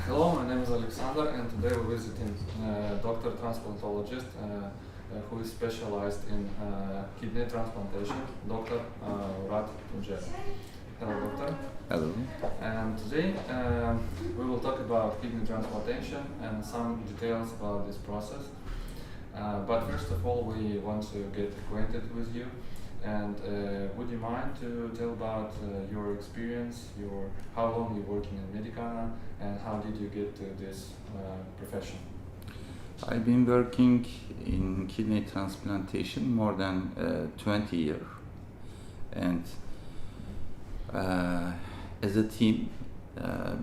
Hello, my name is Alexander, and today we're visiting doctor transplantologist who is specialized in kidney transplantation, Dr. Murat Tuncer. Hello, doctor. Hello. And today we will talk about kidney transplantation and some details about this process. But first of all, we want to get acquainted with you. And would you mind to tell about your experience, how long you're working in Medicana, and how did you get to this profession? I've been working in kidney transplantation more than 20 years, and as a team,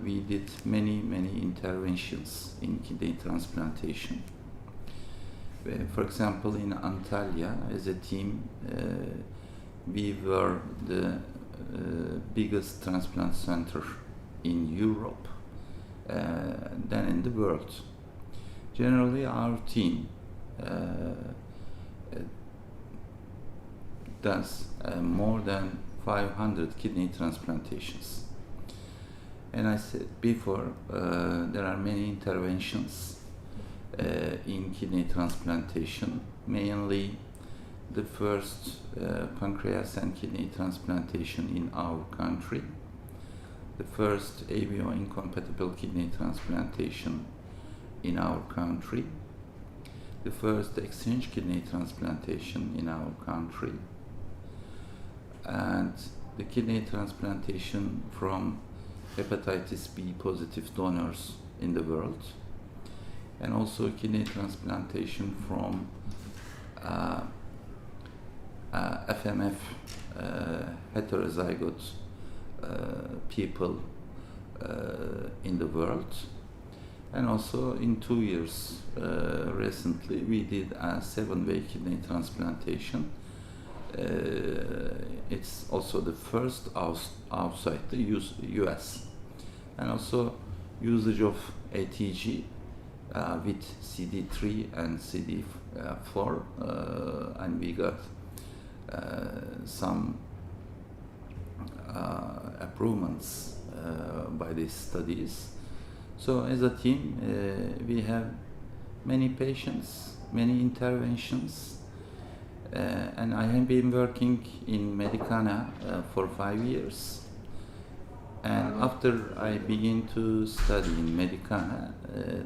we did many interventions in kidney transplantation. For example, in Antalya, as a team, we were the biggest transplant center in Europe, then in the world. Generally, our team does more than 500 kidney transplantations. And I said before, there are many interventions in kidney transplantation, mainly the first pancreas and kidney transplantation in our country, the first ABO-incompatible kidney transplantation in our country, the first exchange kidney transplantation in our country, and the kidney transplantation from hepatitis B positive donors in the world, and also kidney transplantation from FMF heterozygote people in the world. And also in 2 years recently we did a 7-way kidney transplantation. It's also the first outside the US, and also usage of ATG with CD3 and CD4, and we got some improvements by these studies. So as a team, we have many patients, many interventions, and I have been working in Medicana for 5 years. And after I began to study in Medicana,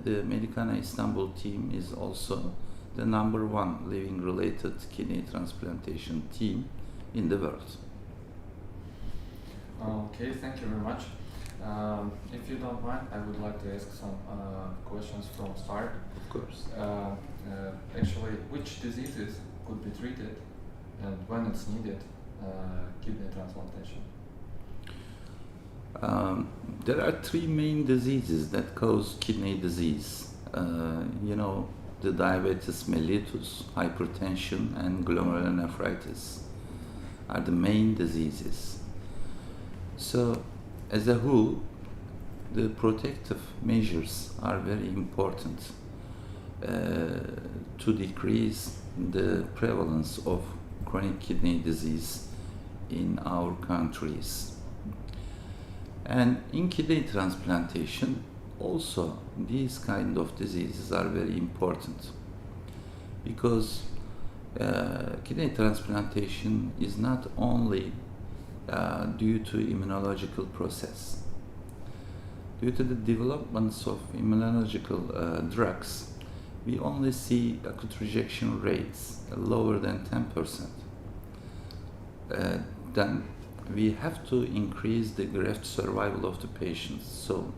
the Medicana Istanbul team is also the #1 living-related kidney transplantation team in the world. Okay, thank you very much. If you don't mind, I would like to ask some questions from start. Of course. Actually, which diseases could be treated, and when it's needed, kidney transplantation? There are 3 main diseases that cause kidney disease. The diabetes mellitus, hypertension, and glomerulonephritis are the main diseases. So, as a whole, the protective measures are very important to decrease the prevalence of chronic kidney disease in our countries. And in kidney transplantation, also these kind of diseases are very important, because kidney transplantation is not only due to immunological process. Due to the developments of immunological drugs, we only see acute rejection rates lower than 10%. Then we have to increase the graft survival of the patients. So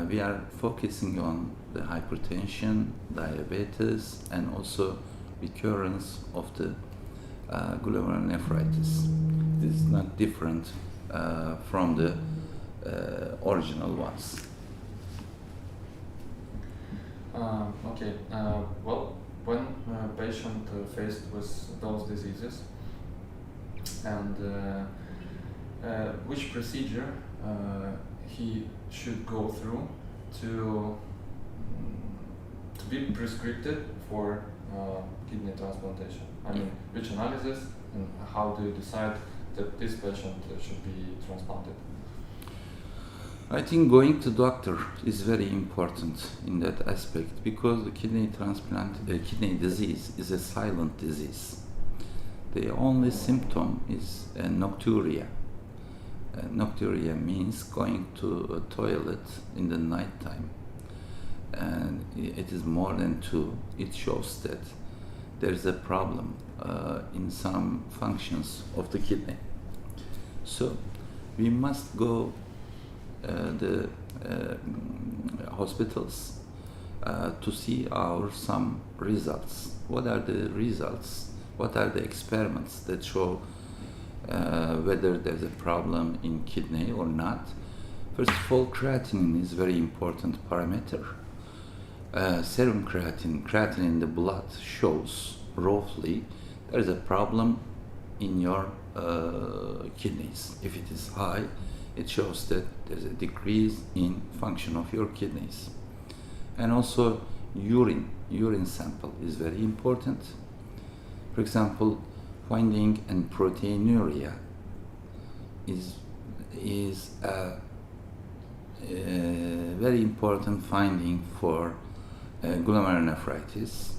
we are focusing on the hypertension, diabetes, and also recurrence of the glomerulonephritis. This is not different from the original ones. Okay. Well, when a patient faced with those diseases, and which procedure he should go through to be prescribed for kidney transplantation? I mean, which analysis, and how do you decide that this patient should be transplanted? I think going to doctor is very important in that aspect because the kidney disease is a silent disease. The only symptom is nocturia. Nocturia means going to a toilet in the night time, and it is more than two. It shows that there is a problem in some functions of the kidney. So we must go the hospitals to see some results. What are the results? What are the experiments that show whether there's a problem in kidney or not? First of all, creatinine is very important parameter. Serum creatinine in the blood shows roughly there is a problem in your kidneys. If it is high, it shows that there's a decrease in function of your kidneys. And also urine sample is very important. For example, finding and proteinuria is a very important finding for glomerulonephritis.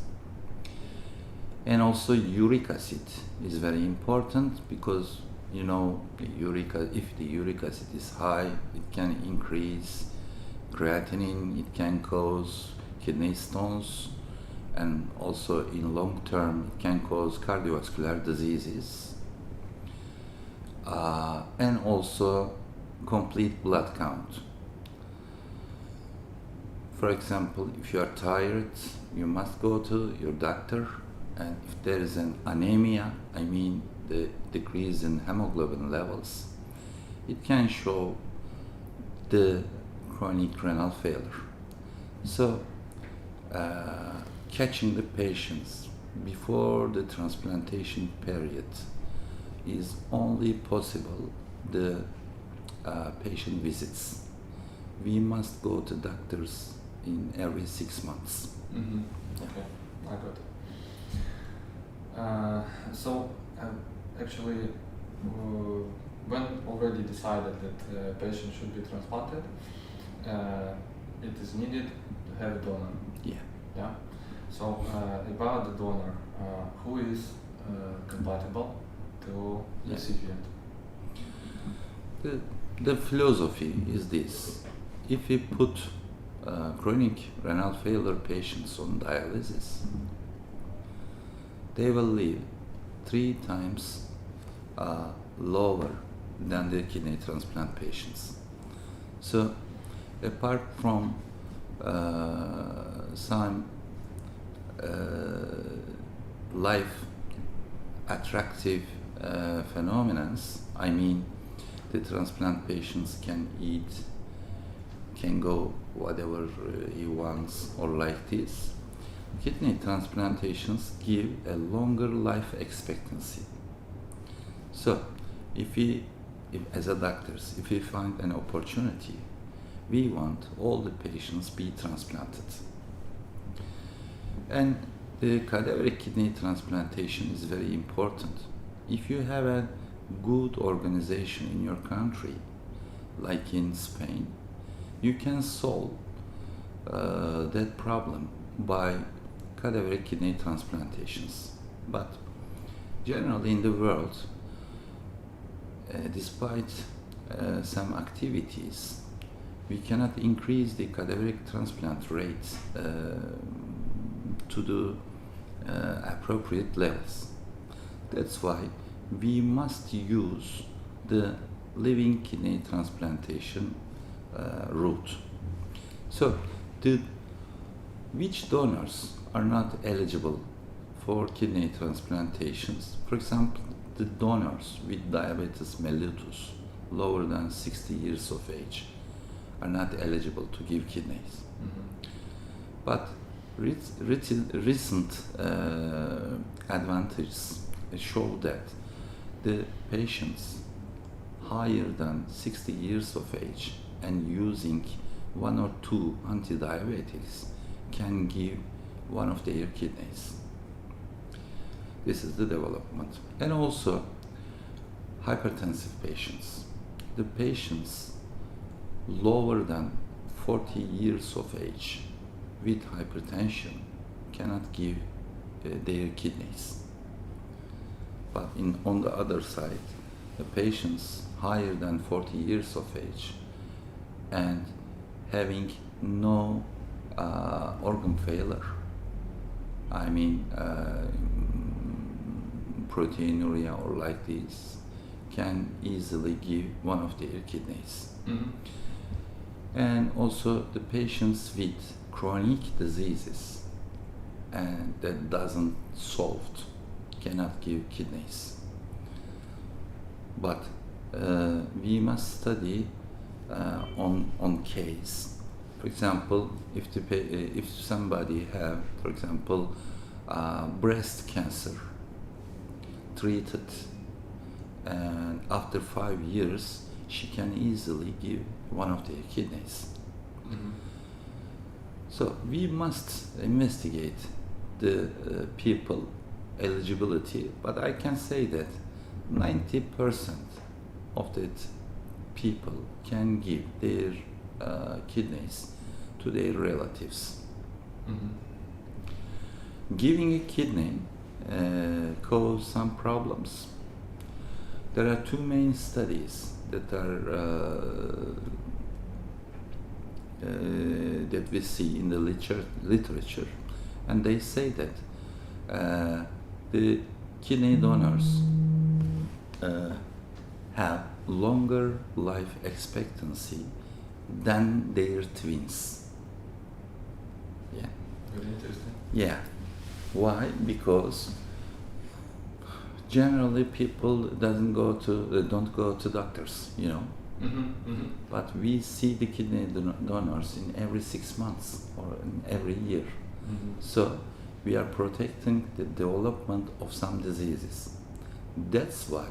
And also uric acid is very important because if the uric acid is high, it can increase creatinine, it can cause kidney stones, and also in long term it can cause cardiovascular diseases. And also complete blood count. For example, if you are tired, you must go to your doctor, and if there is an anemia, I mean the decrease in hemoglobin levels, it can show the chronic renal failure. So catching the patients before the transplantation period is only possible the patient visits. We must go to doctors in every 6 months. Mm-hmm. Okay, I got it. Actually, when already decided that a patient should be transplanted, it is needed to have a donor. Yeah. Yeah. So about the donor, who is compatible to recipient? The philosophy is this: if we put chronic renal failure patients on dialysis, they will live 3 times lower than the kidney transplant patients. So apart from some life attractive phenomena, I mean the transplant patients can eat, can go whatever he wants or like this. Kidney transplantations give a longer life expectancy. So if as a doctors, if we find an opportunity, we want all the patients be transplanted. And the cadaveric kidney transplantation is very important. If you have a good organization in your country, like in Spain, you can solve that problem by cadaveric kidney transplantations. But generally in the world, despite some activities, we cannot increase the cadaveric transplant rate to the appropriate levels. That's why we must use the living kidney transplantation route. So, which donors are not eligible for kidney transplantations? For example, the donors with diabetes mellitus, lower than 60 years of age, are not eligible to give kidneys. Mm-hmm. But recent advantages show that the patients higher than 60 years of age and using 1 or 2 antidiabetics can give one of their kidneys. This is the development. And also hypertensive patients. The patients lower than 40 years of age with hypertension cannot give their kidneys. But on the other side, the patients higher than 40 years of age and having no organ failure, I mean proteinuria or like this, can easily give one of their kidneys. Mm-hmm. And also the patients with chronic diseases and that doesn't solved cannot give kidneys. But we must study on case. For example, if somebody have, for example, breast cancer treated, and after 5 years she can easily give one of their kidneys. Mm-hmm. So we must investigate the people eligibility, but I can say that 90% of that people can give their kidneys to their relatives. Mm-hmm. Giving a kidney cause some problems. There are two main studies that are that we see in the literature, and they say that the kidney donors have longer life expectancy than their twins. Yeah. Very interesting. Yeah. Why? Because generally people don't go to doctors, you know. Mm-hmm. Mm-hmm. But we see the kidney donors in every 6 months or in every year. Mm-hmm. So we are protecting the development of some diseases. That's why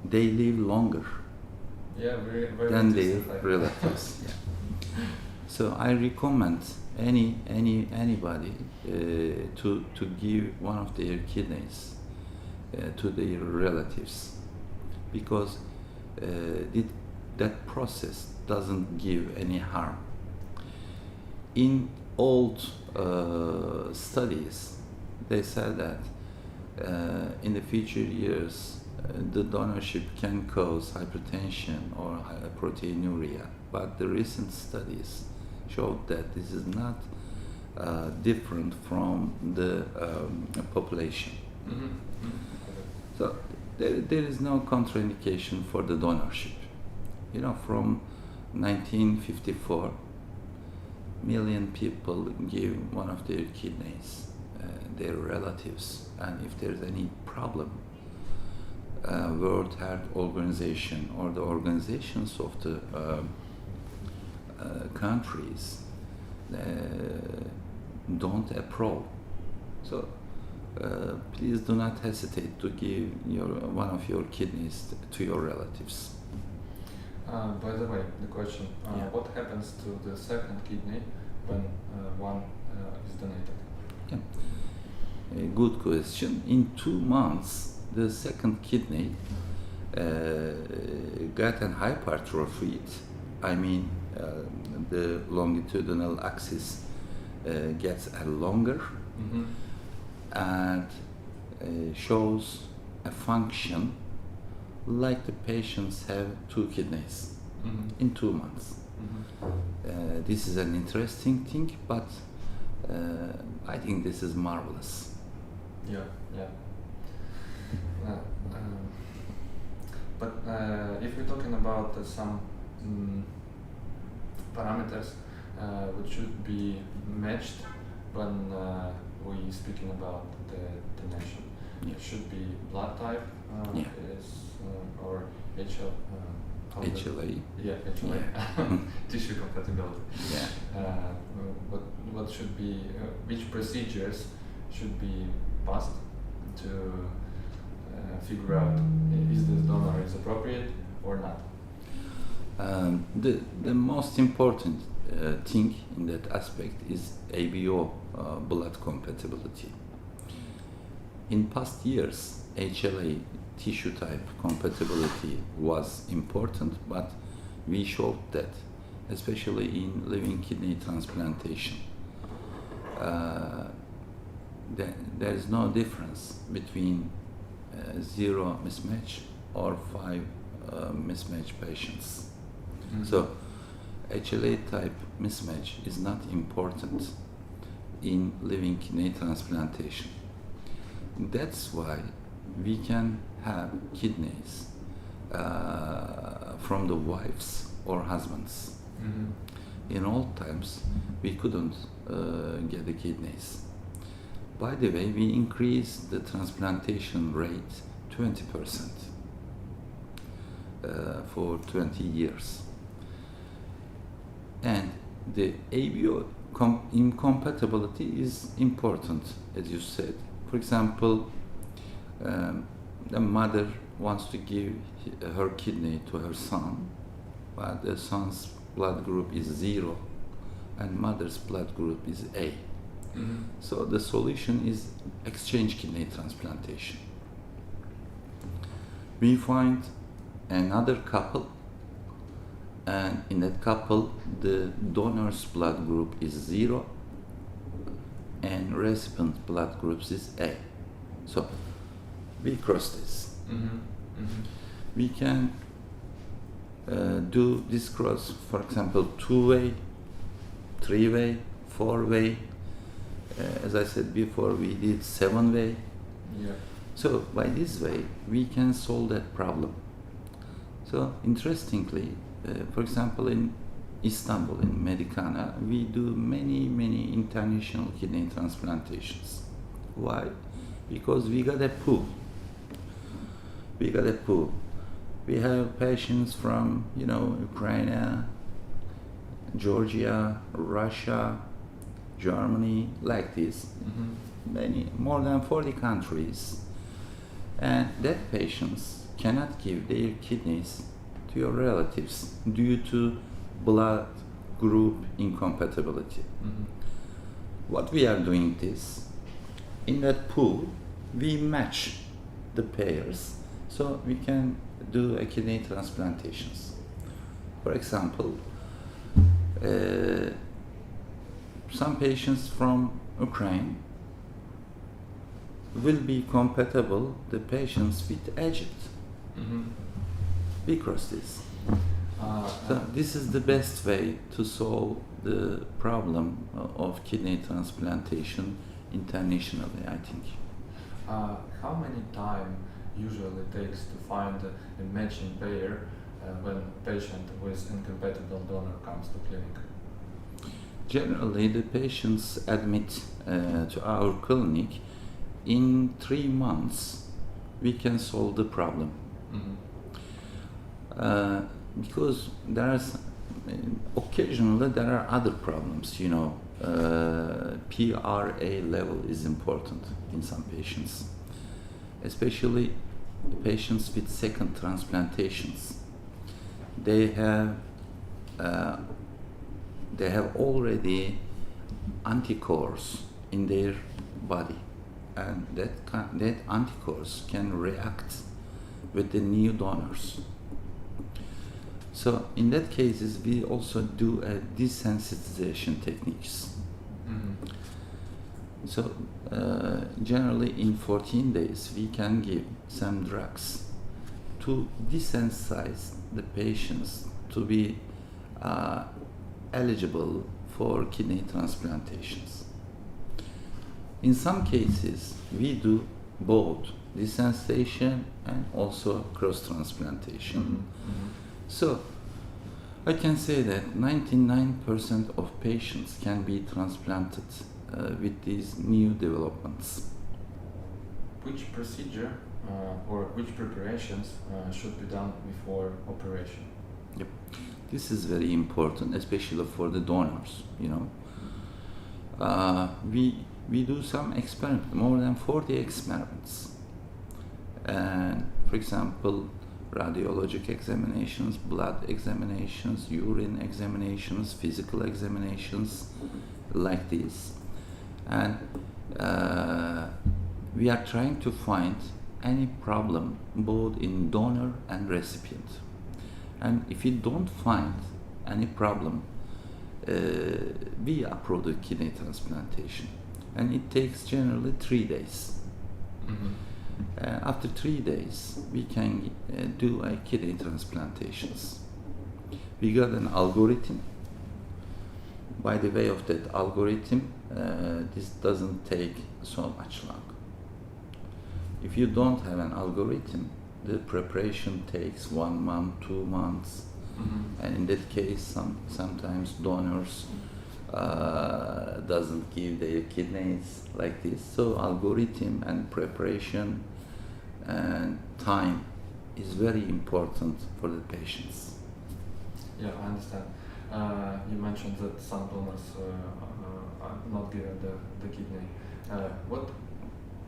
they live longer Yeah, very than their interesting fact. relatives. Yeah. So I recommend anybody to give one of their kidneys to their relatives, because that process doesn't give any harm. In old studies, they said that in the future years, the donorship can cause hypertension or proteinuria, but the recent studies showed that this is not different from the population. Mm-hmm. Mm-hmm. So there is no contraindication for the donorship. You know, from 1954, million people give one of their kidneys, their relatives, and if there's any problem, World Health Organization or the organizations of the countries don't approve. So please do not hesitate to give one of your kidneys to your relatives. By the way, the question, Yeah. what happens to the second kidney when one is donated? Yeah. A good question. In 2 months, the second kidney got an hypertrophied. I mean, the longitudinal axis gets longer Mm-hmm. and shows a function like the patients have 2 kidneys Mm-hmm. in 2 months. Mm-hmm. This is an interesting thing, but I think this is marvelous. Yeah, yeah. But if we're talking about some parameters which should be matched when we speaking about the donation, Yeah. it should be blood type, Yeah. or HL. how the- HLA. Yeah, HLA. Yeah. Tissue compatibility. Yeah. What should be, which procedures should be passed to figure out is this donor is appropriate or not? The most important thing in that aspect is ABO, blood compatibility. In past years, HLA tissue type compatibility was important, but we showed that especially in living kidney transplantation. There is no difference between 0 mismatch or 5 mismatch patients. Mhm. So HLA type mismatch is not important in living kidney transplantation. That's why we can have kidneys from the wives or husbands. Mhm. In old times, we couldn't get the kidneys. By the way, we increased the transplantation rate 20% for 20 years. And the ABO incompatibility is important, as you said. For example, the mother wants to give her kidney to her son, but the son's blood group is 0 and mother's blood group is A. Mhm. So the solution is exchange kidney transplantation. We find another couple, and in that couple the donor's blood group is 0 and recipient blood groups is A. So we cross this. Mhm. Mhm. We can do this cross, for example, 2-way, 3-way, 4-way. As I said before, we did 7-way. Yeah. So by this way, we can solve that problem. So interestingly, for example, in Istanbul, in Medicana, we do many international kidney transplantations. Why? Because we got a pool. We got a pool. We have patients from, Ukraine, Georgia, Russia, Germany, like this. Mhm. More than 40 countries. And that patients cannot give their kidneys to your relatives due to blood group incompatibility. Mhm. What we are doing is, in that pool, we match the pairs so we can do a kidney transplantations. For example, some patients from Ukraine will be compatible the patients with Egypt. Mhm. We cross this. Uh, So this is the best way to solve the problem of kidney transplantation internationally, I think. How many time usually takes to find a matching pair when patient with incompatible donor comes to clinic? Generally, the patients admit to our clinic. In 3 months, we can solve the problem. Mhm. Because occasionally there are other problems, PRA level is important in some patients, especially patients with second transplantations. They have already anticorps in their body, and that anticorps can react with the new donors. So in that cases, we also do a desensitization techniques. Mhm. So generally in 14 days, we can give some drugs to desensitize the patients to be eligible for kidney transplantations. In some cases, we do both desensitization and also cross-transplantation. Mhm. Mhm. So I can say that 99% of patients can be transplanted with these new developments. Which procedure or which preparations should be done before operation? Yep. This is very important, especially for the donors, We do some experiments, more than 40 experiments. And for example, radiologic examinations, blood examinations, urine examinations, physical examinations, like this. And we are trying to find any problem both in donor and recipient. And if we don't find any problem, we approve the kidney transplantation, and it takes generally 3 days. After 3 days, we can do a kidney transplantations. We got an algorithm. By the way of that algorithm, this doesn't take so much long. If you don't have an algorithm, the preparation takes 1 month, 2 months, and in that case, sometimes donors doesn't give their kidneys like this. So algorithm and preparation and time is very important for the patients. Yeah, I understand. You mentioned that some donors are not given the kidney. What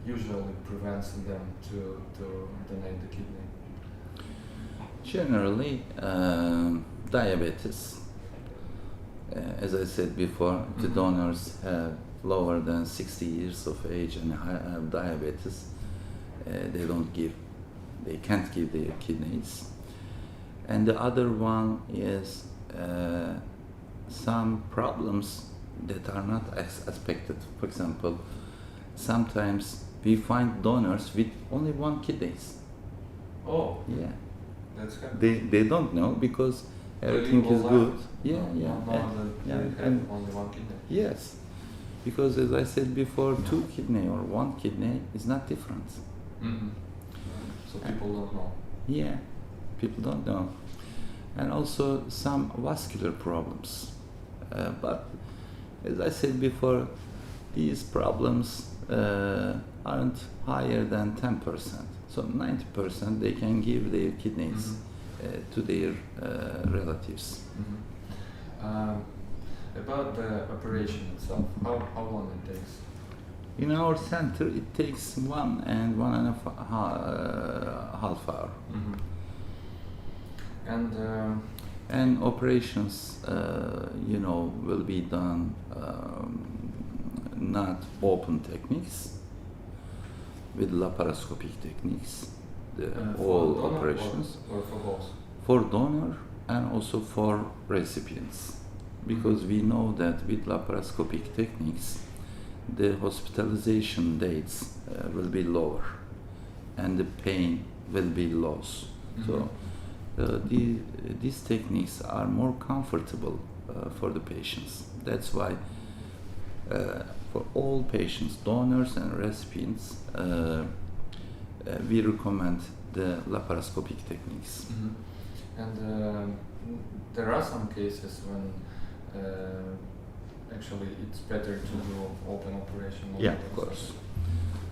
usually prevents them to donate the kidney? Generally, diabetes. As I said before, the donors have lower than 60 years of age and have diabetes. They can't give their kidneys. And the other one is some problems that are not as expected. For example, sometimes we find donors with only 1 kidney. Oh, yeah. That's good. They don't know because everything is good. And only 1 kidney. yes, because as I said before, 2 kidney or 1 kidney is not different. So people don't know. Yeah, people don't know. And also some vascular problems. But as I said before, these problems aren't higher than 10%. So 90% they can give their kidneys to their relatives. About the operation itself, how long it takes? In our center, it takes 1 and 1.5 hour. And operations, will be done not open techniques, with laparoscopic techniques. All operations or for both? For donor and also for recipients, because we know that with laparoscopic techniques, the hospitalization dates will be lower, and the pain will be less. So these techniques are more comfortable for the patients. That's why for all patients, donors and recipients, we recommend the laparoscopic techniques. And there are some cases when actually it's better to do open operation. Yeah, of course.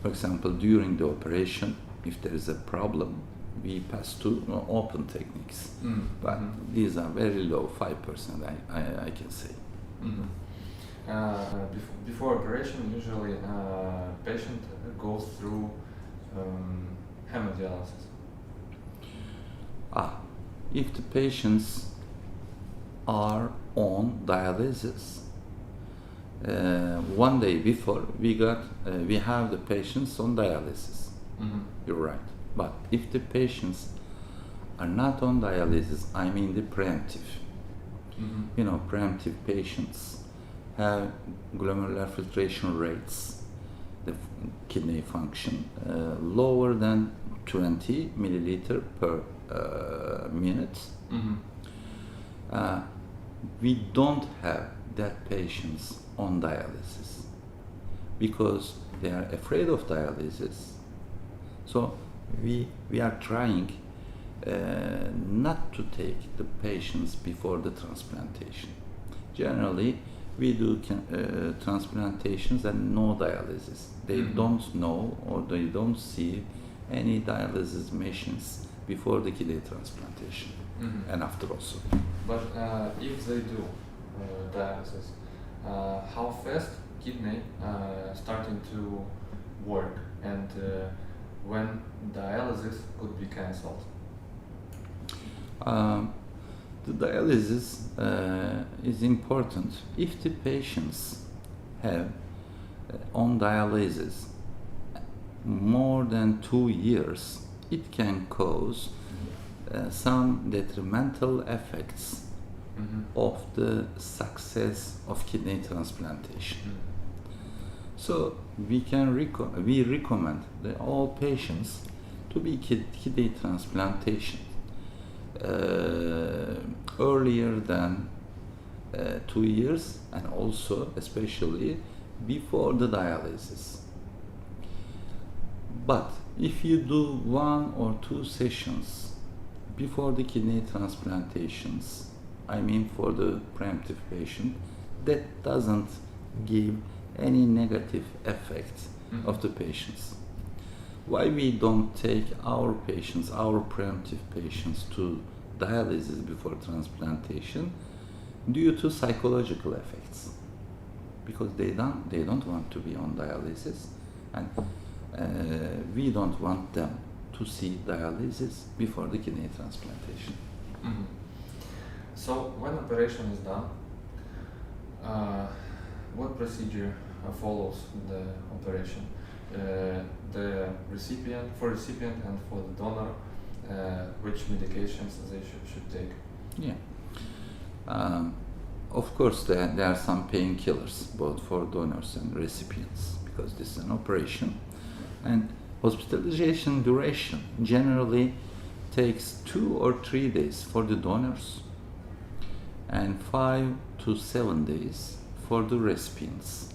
For example, during the operation, if there is a problem, we pass to open techniques. But these are very low, 5%, I can say. Before operation, usually patient goes through hemodialysis. If the patients are on dialysis, 1 day before we have the patients on dialysis. You're right. But if the patients are not on dialysis, I mean the preemptive. Preemptive patients have glomerular filtration rates, the kidney function, lower than 20 milliliter per minute. We don't have that patients on dialysis because they are afraid of dialysis. So we are trying not to take the patients before the transplantation. Generally, we do transplantations and no dialysis. They don't know or they don't see any dialysis machines before the kidney transplantation and after also. But if they do dialysis, how fast kidney starting to work, and when dialysis could be cancelled? The dialysis is important. If the patients have on dialysis more than 2 years, it can cause some detrimental effects of the success of kidney transplantation. So we recommend that all patients to be kidney transplantation earlier than 2 years, and also especially before the dialysis. But if you do 1 or 2 sessions before the kidney transplantations, I mean for the preemptive patient, that doesn't give any negative effect of the patients. Why we don't take our patients, our preemptive patients, to dialysis before transplantation? Due to psychological effects, because they don't want to be on dialysis, and we don't want them to see dialysis before the kidney transplantation. So when operation is done, what procedure follows the operation? The recipient and for the donor, which medications they should take? Yeah. Of course, there are some painkillers both for donors and recipients, because this is an operation, and hospitalization duration generally takes 2 or 3 days for the donors and 5 to 7 days for the recipients.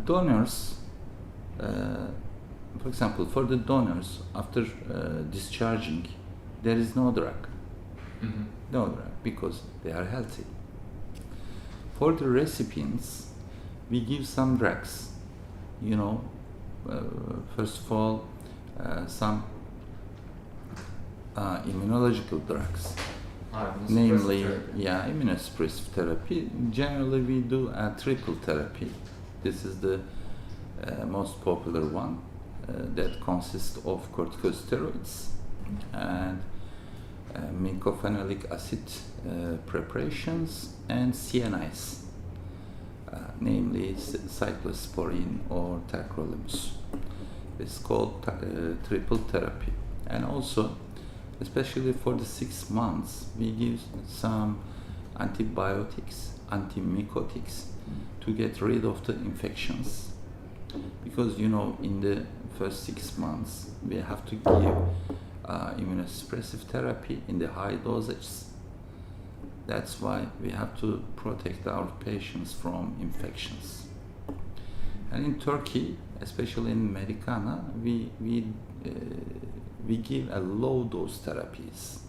Donors, for example, for the donors, after discharging, there is no drug. No drug, because they are healthy. For the recipients, we give some drugs. First of all, some immunological drugs, namely, immunosuppressive therapy. Generally, we do a triple therapy. This is the most popular one that consists of corticosteroids and mycophenolic acid preparations and CNIs, namely cyclosporine or tacrolimus. It's called triple therapy. And also, especially for the 6 months, we give some antibiotics, antimycotics, to get rid of the infections. Because in the first 6 months, we have to give immunosuppressive therapy in the high dosages. That's why we have to protect our patients from infections. And in Turkey, especially in Medicana, we give a low dose therapies.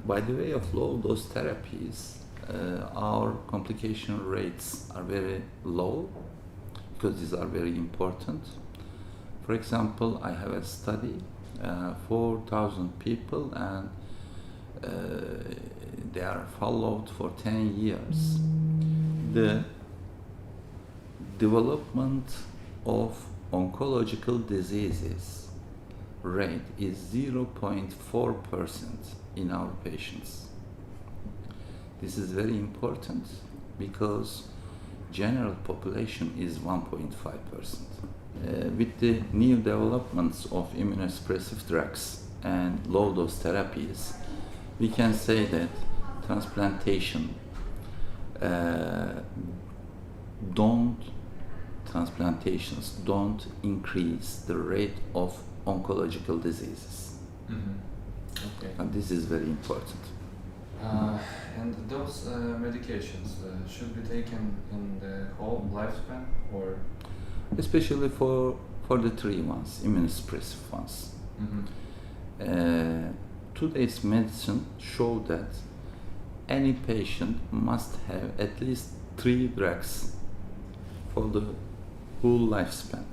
By the way of low dose therapies, our complication rates are very low, because these are very important. For example, I have a study, 4,000 people, and they are followed for 10 years. The development of oncological diseases rate is 0.4% in our patients. This is very important because general population is 1.5%. With the new developments of immunosuppressive drugs and low-dose therapies, we can say that transplantations don't increase the rate of oncological diseases. Okay. And this is very important. And those medications should be taken in the whole lifespan, or? Especially for the 3 ones, immunosuppressive ones. Today's medicine show that any patient must have at least 3 drugs for the whole lifespan.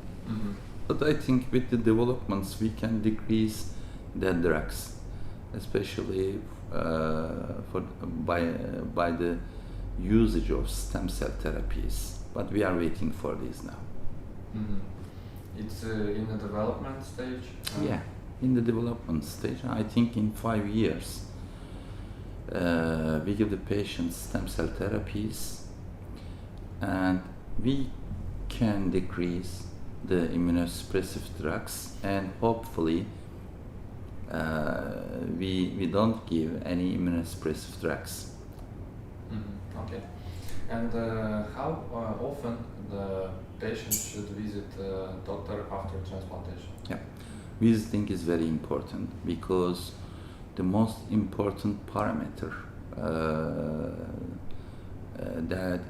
But I think with the developments we can decrease the drugs, especially by the usage of stem cell therapies. But we are waiting for this now. It's in the development stage? Yeah, in the development stage. I think in 5 years we give the patients stem cell therapies, and we can decrease the immunosuppressive drugs and hopefully we don't give any immunosuppressive drugs. Okay. And how often the patient should visit doctor after transplantation? Yeah, visiting is very important because the most important parameter that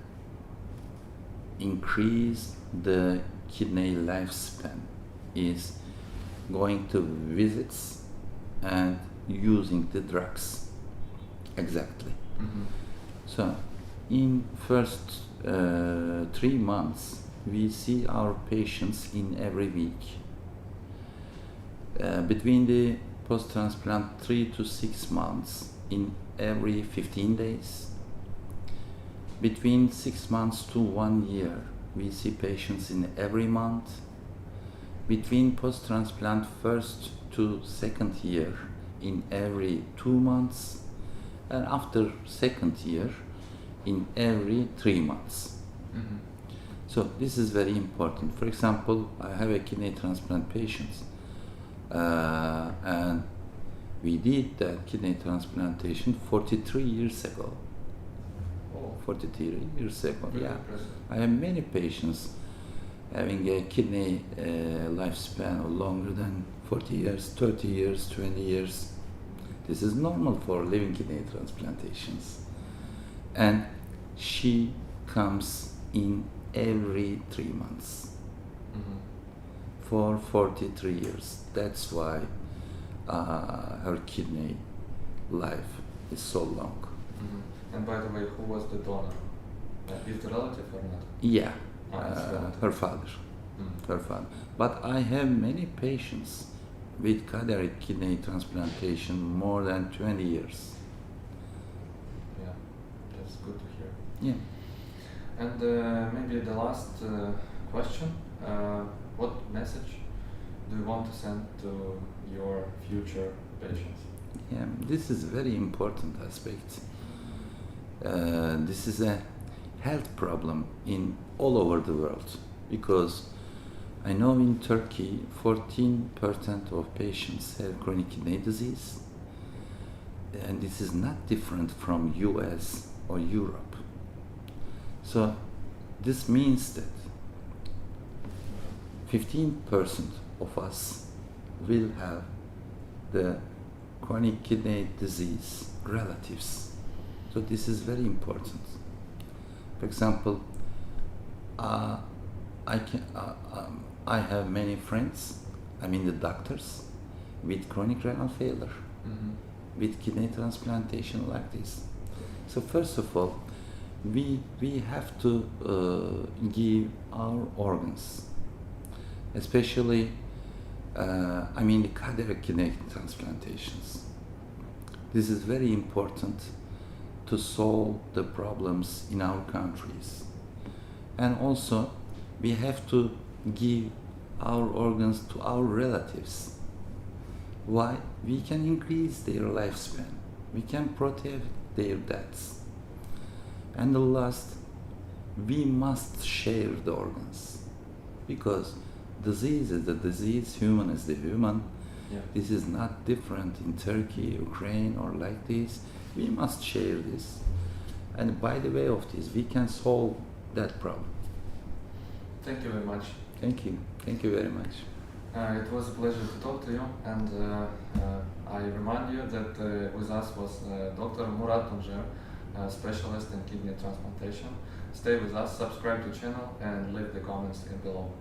increase the kidney lifespan is going to visits and using the drugs. Exactly. So in first 3 months we see our patients in every week. Between the post-transplant 3 to 6 months in every 15 days. Between 6 months to 1 year we see patients in every month. Between post-transplant first to second year in every 2 months, and after second year in every 3 months. So this is very important. For example, I have a kidney transplant patient, and we did that kidney transplantation 43 years ago. 43 years ago, yeah. I have many patients having a kidney lifespan of longer than 40 years, 30 years, 20 years. This is normal for living kidney transplantations. And she comes in every 3 months for 43 years. That's why her kidney life is so long. And by the way, who was the donor? Is the relative or not? Yeah, Relative. her father. Her father. But I have many patients with cardiac kidney transplantation more than 20 years. Yeah, that's good to hear. Yeah. And maybe the last question, what message do you want to send to your future patients? Yeah, this is a very important aspect. This is a health problem in all over the world, because I know in Turkey 14% of patients have chronic kidney disease, and this is not different from US or Europe. So this means that 15% of us will have the chronic kidney disease relatives. So this is very important. For example, I have many friends, I mean the doctors, with chronic renal failure, with kidney transplantation like this. So first of all, we have to give our organs, especially the cardiac kidney transplantations. This is very important to solve the problems in our countries. And also, we have to give our organs to our relatives. Why? We can increase their lifespan. We can protect their deaths. And the last, we must share the organs, because disease is the disease, human is the human. Yeah. This is not different in Turkey, Ukraine, or like this. We must share this. And by the way of this, we can solve that problem. Thank you very much. Thank you. Thank you very much. It was a pleasure to talk to you, and I remind you that with us was Dr. Murat, Tuncer, specialist in kidney transplantation. Stay with us, subscribe to the channel, and leave the comments below.